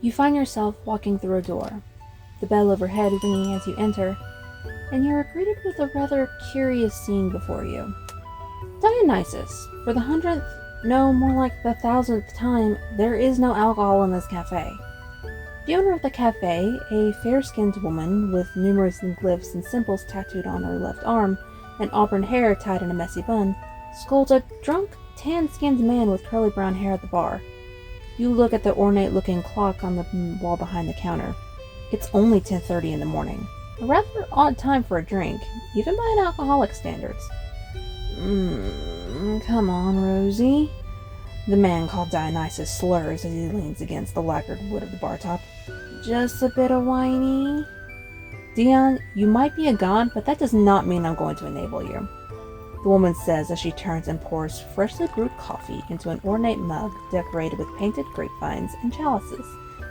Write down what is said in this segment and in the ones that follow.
You find yourself walking through a door, the bell overhead ringing as you enter, and you are greeted with a rather curious scene before you. Dionysus, for the 100th, no, more like the 1000th time, there is no alcohol in this cafe. The owner of the cafe, a fair-skinned woman with numerous glyphs and symbols tattooed on her left arm, and auburn hair tied in a messy bun, scolds a drunk, tan-skinned man with curly brown hair at the bar. You look at the ornate-looking clock on the wall behind the counter. It's only 10:30 in the morning. A rather odd time for a drink, even by an alcoholic's standards. Come on, Rosie. The man called Dionysus slurs as he leans against the lacquered wood of the bar top. Just a bit of whiny. Dion, you might be a god, but that does not mean I'm going to enable you. The woman says as she turns and pours freshly brewed coffee into an ornate mug decorated with painted grapevines and chalices,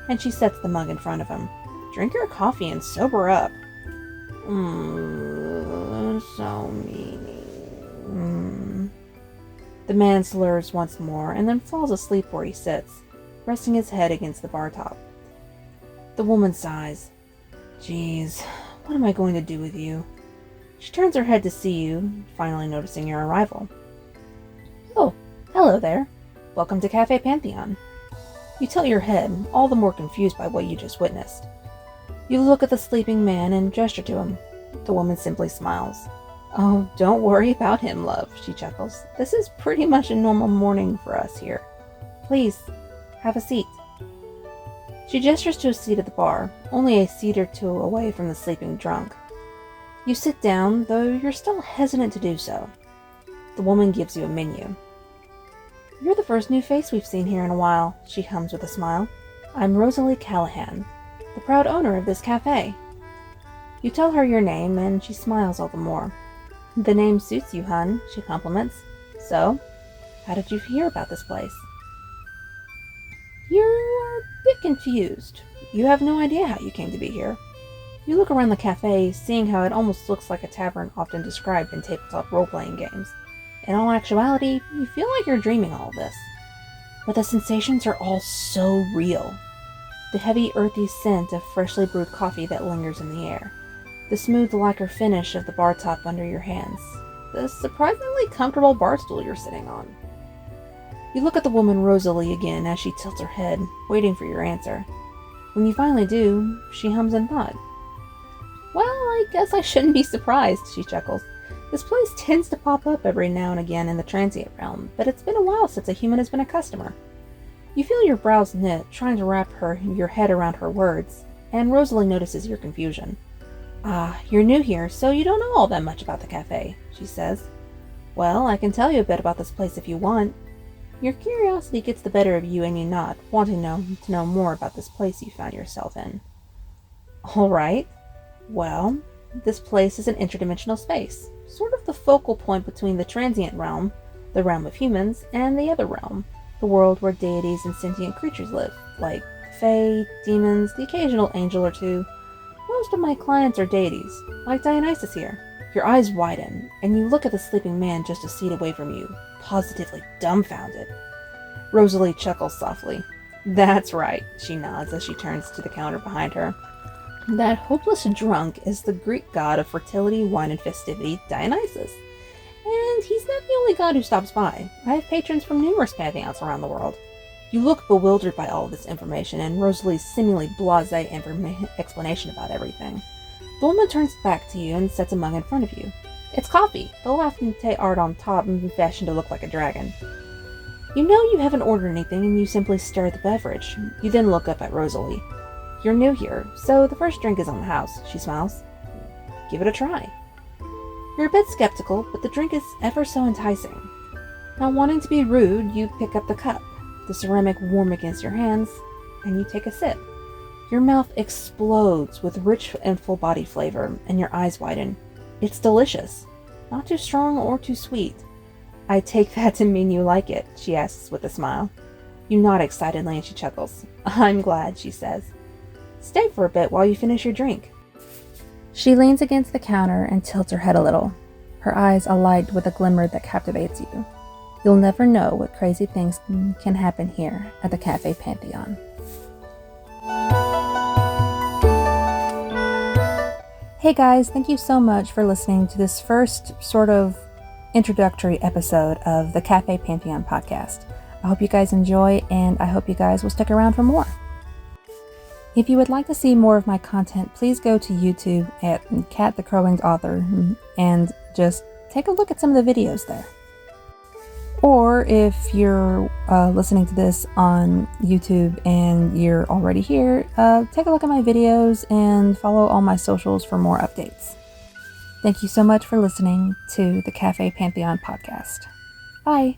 and she sets the mug in front of him. Drink your coffee and sober up. So mean. The man slurs once more and then falls asleep where he sits, resting his head against the bar top. The woman sighs. Geez, what am I going to do with you? She turns her head to see you, finally noticing your arrival. Oh, hello there. Welcome to Café Pantheon. You tilt your head, all the more confused by what you just witnessed. You look at the sleeping man and gesture to him. The woman simply smiles. Oh, don't worry about him, love, she chuckles. This is pretty much a normal morning for us here. Please, have a seat. She gestures to a seat at the bar, only a seat or two away from the sleeping drunk. You sit down, though you're still hesitant to do so. The woman gives you a menu. You're the first new face we've seen here in a while, she hums with a smile. I'm Rosalie Callahan, the proud owner of this cafe. You tell her your name, and she smiles all the more. The name suits you, hun, she compliments. So, how did you hear about this place? You're a bit confused. You have no idea how you came to be here. You look around the cafe, seeing how it almost looks like a tavern often described in tabletop role-playing games. In all actuality, you feel like you're dreaming all this. But the sensations are all so real. The heavy, earthy scent of freshly brewed coffee that lingers in the air. The smooth lacquer finish of the bar top under your hands. The surprisingly comfortable bar stool you're sitting on. You look at the woman Rosalie again as she tilts her head, waiting for your answer. When you finally do, she hums in thought. Well, I guess I shouldn't be surprised, she chuckles. This place tends to pop up every now and again in the transient realm, but it's been a while since a human has been a customer. You feel your brows knit, trying to wrap your head around her words, and Rosalie notices your confusion. Ah, you're new here, so you don't know all that much about the cafe, she says. Well, I can tell you a bit about this place if you want. Your curiosity gets the better of you and you nod, wanting to know more about this place you found yourself in. All right. Well, this place is an interdimensional space, sort of the focal point between the transient realm, the realm of humans, and the other realm, the world where deities and sentient creatures live, like fae, demons, the occasional angel or two. Most of my clients are deities, like Dionysus here. Your eyes widen, and you look at the sleeping man just a seat away from you, positively dumbfounded. Rosalie chuckles softly. That's right, she nods as she turns to the counter behind her. That hopeless drunk is the Greek god of fertility, wine, and festivity, Dionysus. And he's not the only god who stops by. I have patrons from numerous pantheons around the world. You look bewildered by all of this information and Rosalie's seemingly blasé explanation about everything. The woman turns back to you and sets a mug in front of you. It's coffee, the latte art on top fashioned to look like a dragon. You know you haven't ordered anything and you simply stare at the beverage. You then look up at Rosalie. You're new here, so the first drink is on the house, she smiles. Give it a try. You're a bit skeptical, but the drink is ever so enticing. Not wanting to be rude, you pick up the cup, the ceramic warm against your hands, and you take a sip. Your mouth explodes with rich and full-bodied flavor, and your eyes widen. It's delicious. Not too strong or too sweet. I take that to mean you like it, she asks with a smile. You nod excitedly and she chuckles. I'm glad, she says. Stay for a bit while you finish your drink. She leans against the counter and tilts her head a little, her eyes alight with a glimmer that captivates you. You'll never know what crazy things can happen here at the Café Pantheon. Hey guys, thank you so much for listening to this first sort of introductory episode of the Café Pantheon podcast. I hope you guys enjoy, and I hope you guys will stick around for more. If you would like to see more of my content, please go to YouTube at Cat the Crow-Winged Author and just take a look at some of the videos there. Or if you're listening to this on YouTube and you're already here, take a look at my videos and follow all my socials for more updates. Thank you so much for listening to the Café Pantheon podcast. Bye!